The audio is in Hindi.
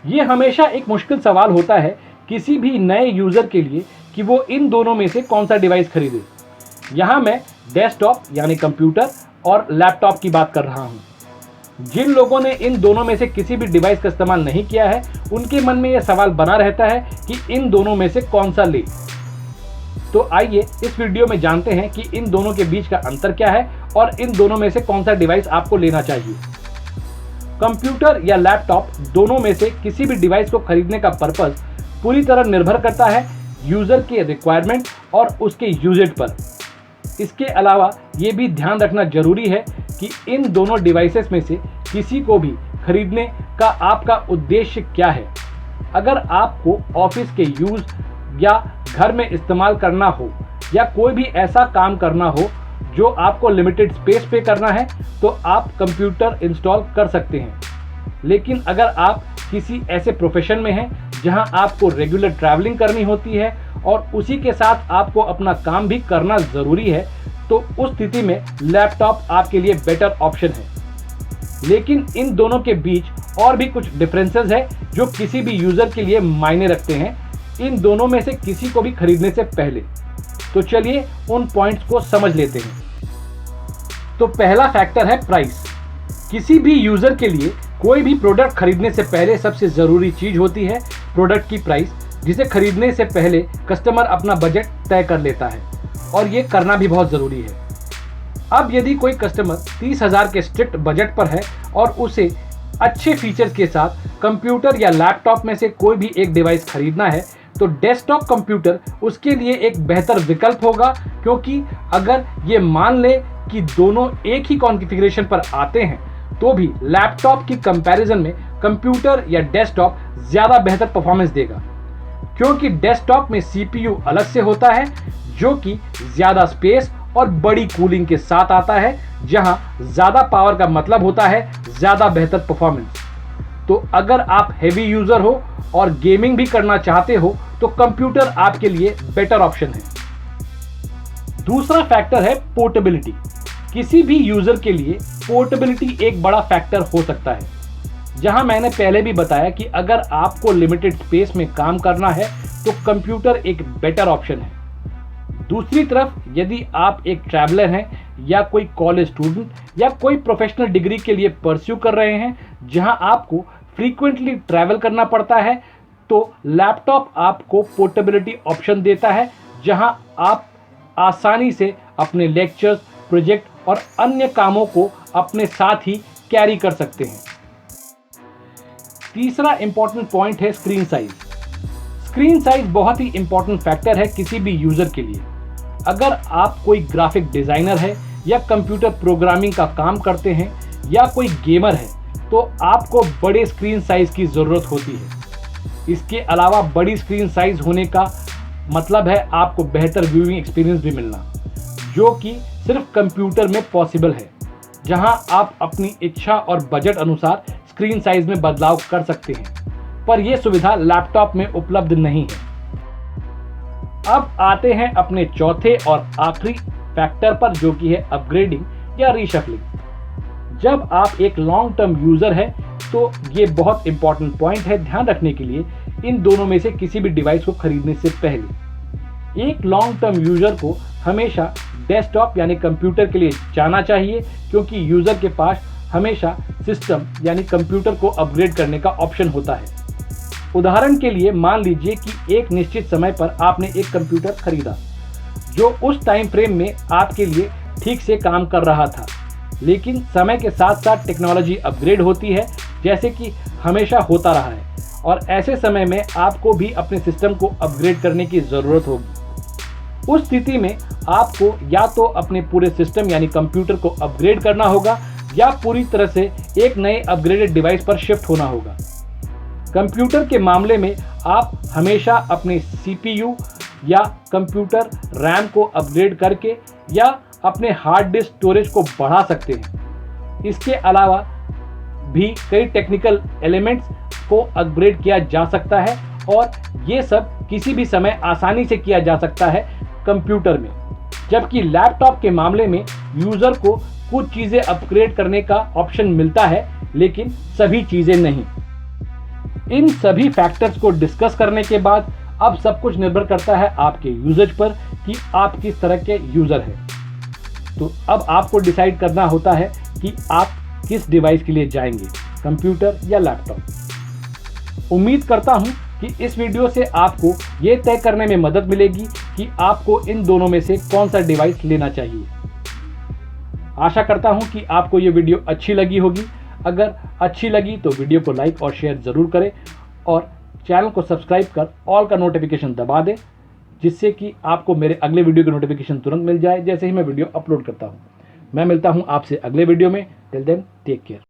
ये हमेशा एक मुश्किल सवाल होता है किसी भी नए यूज़र के लिए कि वो इन दोनों में से कौन सा डिवाइस खरीदे। यहाँ मैं डेस्कटॉप यानी कंप्यूटर और लैपटॉप की बात कर रहा हूँ। जिन लोगों ने इन दोनों में से किसी भी डिवाइस का इस्तेमाल नहीं किया है, उनके मन में यह सवाल बना रहता है कि इन दोनों में से कौन सा ले। तो आइए इस वीडियो में जानते हैं कि इन दोनों के बीच का अंतर क्या है और इन दोनों में से कौन सा डिवाइस आपको लेना चाहिए। कंप्यूटर या लैपटॉप दोनों में से किसी भी डिवाइस को खरीदने का पर्पस पूरी तरह निर्भर करता है यूज़र के रिक्वायरमेंट और उसके यूजेज पर। इसके अलावा ये भी ध्यान रखना जरूरी है कि इन दोनों डिवाइसेस में से किसी को भी खरीदने का आपका उद्देश्य क्या है। अगर आपको ऑफिस के यूज़ या घर में इस्तेमाल करना हो या कोई भी ऐसा काम करना हो जो आपको लिमिटेड स्पेस पे करना है, तो आप कंप्यूटर इंस्टॉल कर सकते हैं। लेकिन अगर आप किसी ऐसे प्रोफेशन में हैं जहां आपको रेगुलर ट्रैवलिंग करनी होती है और उसी के साथ आपको अपना काम भी करना ज़रूरी है, तो उस स्थिति में लैपटॉप आपके लिए बेटर ऑप्शन है। लेकिन इन दोनों के बीच और भी कुछ डिफरेंसेस है जो किसी भी यूज़र के लिए मायने रखते हैं इन दोनों में से किसी को भी खरीदने से पहले। तो चलिए उन पॉइंट्स को समझ लेते हैं। तो पहला फैक्टर है प्राइस। किसी भी यूज़र के लिए कोई भी प्रोडक्ट खरीदने से पहले सबसे ज़रूरी चीज़ होती है प्रोडक्ट की प्राइस, जिसे खरीदने से पहले कस्टमर अपना बजट तय कर लेता है और ये करना भी बहुत ज़रूरी है। अब यदि कोई कस्टमर 30,000 के स्ट्रिक्ट बजट पर है और उसे अच्छे फीचर्स के साथ कंप्यूटर या लैपटॉप में से कोई भी एक डिवाइस खरीदना है, तो डेस्कटॉप कंप्यूटर उसके लिए एक बेहतर विकल्प होगा, क्योंकि अगर ये मान ले कि दोनों एक ही कॉन्फ़िगरेशन पर आते हैं तो भी लैपटॉप की कंपैरिजन में कंप्यूटर या डेस्कटॉप ज़्यादा बेहतर परफॉर्मेंस देगा, क्योंकि डेस्कटॉप में CPU अलग से होता है जो कि ज़्यादा स्पेस और बड़ी कूलिंग के साथ आता है, जहां ज़्यादा पावर का मतलब होता है ज़्यादा बेहतर परफॉर्मेंस। तो अगर आप हेवी यूज़र हो और गेमिंग भी करना चाहते हो तो कंप्यूटर आपके लिए बेटर ऑप्शन है। दूसरा फैक्टर है पोर्टेबिलिटी। किसी भी यूज़र के लिए पोर्टेबिलिटी एक बड़ा फैक्टर हो सकता है। जहां मैंने पहले भी बताया कि अगर आपको लिमिटेड स्पेस में काम करना है तो कंप्यूटर एक बेटर ऑप्शन है। दूसरी तरफ यदि आप एक ट्रैवलर हैं या कोई कॉलेज स्टूडेंट या कोई प्रोफेशनल डिग्री के लिए परस्यू कर रहे हैं जहां आपको फ्रीक्वेंटली ट्रैवल करना पड़ता है, तो लैपटॉप आपको पोर्टेबिलिटी ऑप्शन देता है, जहां आप आसानी से अपने लेक्चर्स, प्रोजेक्ट और अन्य कामों को अपने साथ ही कैरी कर सकते हैं। तीसरा इंपॉर्टेंट पॉइंट है स्क्रीन साइज। स्क्रीन साइज बहुत ही इंपॉर्टेंट फैक्टर है किसी भी यूज़र के लिए। अगर आप कोई ग्राफिक डिज़ाइनर है या कंप्यूटर प्रोग्रामिंग का काम करते हैं या कोई गेमर है, तो आपको बड़े स्क्रीन साइज की ज़रूरत होती है। इसके अलावा बड़ी स्क्रीन साइज होने का मतलब है आपको बेहतर व्यूइंग एक्सपीरियंस भी मिलना, जो कि सिर्फ कंप्यूटर में पॉसिबल है, जहां आप अपनी इच्छा और बजट अनुसार स्क्रीन साइज में बदलाव कर सकते हैं, पर यह सुविधा लैपटॉप में उपलब्ध नहीं है। अब आते हैं अपने चौथे और आखिरी फैक्टर पर, जो कि है अपग्रेडिंग या रीशफलिंग। जब आप एक लॉन्ग टर्म यूज़र है तो ये बहुत इंपॉर्टेंट पॉइंट है ध्यान रखने के लिए इन दोनों में से किसी भी डिवाइस को खरीदने से पहले। एक लॉन्ग टर्म यूज़र को हमेशा डेस्कटॉप यानी कंप्यूटर के लिए जाना चाहिए, क्योंकि यूज़र के पास हमेशा सिस्टम यानी कंप्यूटर को अपग्रेड करने का ऑप्शन होता है। उदाहरण के लिए मान लीजिए कि एक निश्चित समय पर आपने एक कंप्यूटर खरीदा जो उस टाइम फ्रेम में आपके लिए ठीक से काम कर रहा था, लेकिन समय के साथ साथ टेक्नोलॉजी अपग्रेड होती है, जैसे कि हमेशा होता रहा है, और ऐसे समय में आपको भी अपने सिस्टम को अपग्रेड करने की ज़रूरत होगी। उस स्थिति में आपको या तो अपने पूरे सिस्टम यानी कंप्यूटर को अपग्रेड करना होगा या पूरी तरह से एक नए अपग्रेडेड डिवाइस पर शिफ्ट होना होगा। कंप्यूटर के मामले में आप हमेशा अपने CPU या कंप्यूटर रैम को अपग्रेड करके या अपने हार्ड डिस्क स्टोरेज को बढ़ा सकते हैं। इसके अलावा भी कई टेक्निकल एलिमेंट्स को अपग्रेड किया जा सकता है और ये सब किसी भी समय आसानी से किया जा सकता है कंप्यूटर में, जबकि लैपटॉप के मामले में यूज़र को कुछ चीज़ें अपग्रेड करने का ऑप्शन मिलता है, लेकिन सभी चीज़ें नहीं। इन सभी फैक्टर्स को डिस्कस करने के बाद अब सब कुछ निर्भर करता है आपके यूजेज पर कि आप किस तरह के यूजर हैं। तो अब आपको डिसाइड करना होता है कि आप किस डिवाइस के लिए जाएंगे, कंप्यूटर या लैपटॉप। उम्मीद करता हूं कि इस वीडियो से आपको ये तय करने में मदद मिलेगी कि आपको इन दोनों में से कौन सा डिवाइस लेना चाहिए। आशा करता हूं कि आपको ये वीडियो अच्छी लगी होगी। अगर अच्छी लगी तो वीडियो को लाइक और शेयर ज़रूर करें और चैनल को सब्सक्राइब कर ऑल का नोटिफिकेशन दबा दें, जिससे कि आपको मेरे अगले वीडियो की नोटिफिकेशन तुरंत मिल जाए जैसे ही मैं वीडियो अपलोड करता हूं। मैं मिलता हूं आपसे अगले वीडियो में। Till then take care.